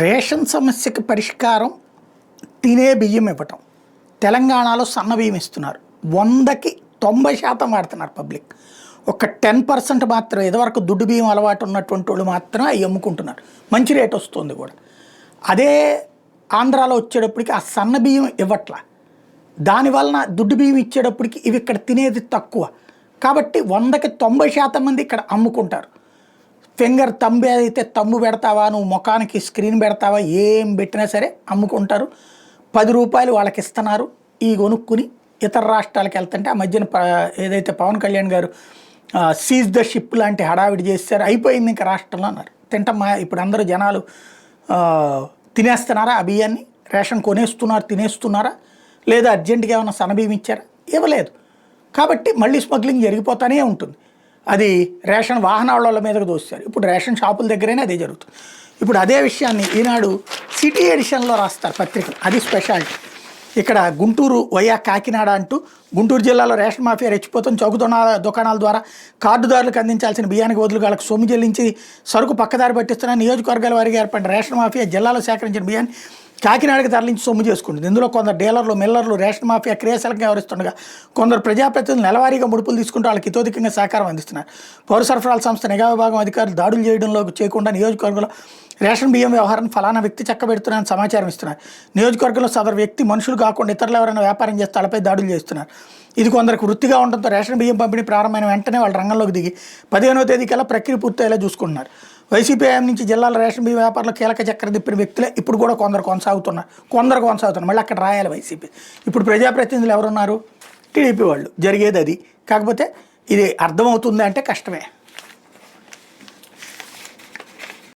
Ration సమస్యకి పరిష్కారం తినే బియ్యం ఇవ్వటం. తెలంగాణలో సన్న బియ్యం ఇస్తున్నారు. 100కి 90% వాడుతున్నారు పబ్లిక్. ఒక 10% మాత్రం ఇదివరకు దుడ్డు బియ్యం అలవాటు ఉన్నటువంటి వాళ్ళు మాత్రం అవి అమ్ముకుంటున్నారు. మంచి రేట్ వస్తుంది కూడా. అదే ఆంధ్రాలో వచ్చేటప్పటికి ఆ సన్న బియ్యం ఇవ్వట్లా. దానివలన దుడ్డు బియ్యం ఇచ్చేటప్పటికి ఇవి ఇక్కడ తినేది తక్కువ. కాబట్టి 100కి 90% మంది ఇక్కడ అమ్ముకుంటారు. ఫింగర్ తంబు అయితే తంబు పెడతావా, నువ్వు ముఖానికి స్క్రీన్ పెడతావా, ఏం పెట్టినా సరే అమ్ముకుంటారు. 10 రూపాయలు వాళ్ళకి ఇస్తున్నారు. ఈ కొనుక్కుని ఇతర రాష్ట్రాలకు వెళ్తుంటే ఆ మధ్యన ఏదైతే పవన్ కళ్యాణ్ గారు సీజ్ ద షిప్ లాంటి హడావిడి చేస్తారు. అయిపోయింది ఇంకా రాష్ట్రంలో అన్నారు. తింటమ్మా ఇప్పుడు అందరూ జనాలు తినేస్తున్నారా? ఆ బియ్యాన్ని రేషన్ కొనేస్తున్నారు, తినేస్తున్నారా? లేదా అర్జెంటుగా ఏమైనా సన్నబియ్యం ఇచ్చారా? ఇవ్వలేదు. కాబట్టి మళ్ళీ స్మగ్లింగ్ జరిగిపోతానే ఉంటుంది. అది రేషన్ వాహనాల మీదకు దోస్తారు. ఇప్పుడు రేషన్ షాపుల దగ్గరైనా అదే జరుగుతుంది. ఇప్పుడు అదే విషయాన్ని ఈనాడు సిటీ ఎడిషన్లో రాస్తారు పత్రికలు. అది స్పెషాలిటీ. ఇక్కడ గుంటూరు వయా కాకినాడ అంటూ గుంటూరు జిల్లాలో రేషన్ మాఫియా రెచ్చిపోతుంది. చౌక దుకాణాల ద్వారా కార్డుదారులకు అందించాల్సిన బియ్యానికి బదులుగా సొమ్ము చెల్లించి సరుకు పక్కదారి పట్టిస్తున్న నియోజకవర్గాల వారికి ఏర్పడిన రేషన్ మాఫియా జిల్లాలో సేకరించిన బియ్యాన్ని కాకినాడకి తరలించి సొమ్ము చేసుకుంటుంది. ఇందులో కొందరు డీలర్లు, మిల్లర్లు రేషన్ మాఫియా క్రియాశీలకంగా వ్యవహరిస్తుండగా కొందరు ప్రజాప్రతినిధులు నెలవారీగా ముడుపులు తీసుకుంటూ వాళ్ళకి ఇతోధికంగా సహకారం అందిస్తున్నారు. పౌర సరఫరాల సంస్థ నిఘా విభాగం అధికారులు దాడులు చేయడంలో చేయకుండా నియోజకవర్గంలో రేషన్ బియ్యం వ్యవహారాన్ని ఫలానా వ్యక్తి చక్కబెడుతున్నారని సమాచారం ఇస్తున్నారు. నియోజకవర్గంలో సదరు వ్యక్తి మనుషులు కాకుండా ఇతరులు ఎవరైనా వ్యాపారం చేస్తే వాళ్ళపై దాడులు చేస్తున్నారు. ఇది కొందరికి వృత్తిగా ఉండడంతో రేషన్ బియ్యం పంపిణీ ప్రారంభమైన వెంటనే వాళ్ళు రంగంలోకి దిగి 15వ తేదీకల్లా ప్రక్రియ పూర్తయ్యేలా చూసుకుంటున్నారు. వైసీపీ హయాం నుంచి జిల్లాల రేషన్ బియ్యం వ్యాపారంలో కీలక చక్కెర తిప్పిన వ్యక్తులే ఇప్పుడు కూడా కొందరు కొనసాగుతున్నారు. మళ్ళీ అక్కడ రాయాలి వైసీపీ. ఇప్పుడు ప్రజాప్రతినిధులు ఎవరున్నారు? టీడీపీ వాళ్ళు. జరిగేది అది. కాకపోతే ఇది అర్థమవుతుంది అంటే కష్టమే.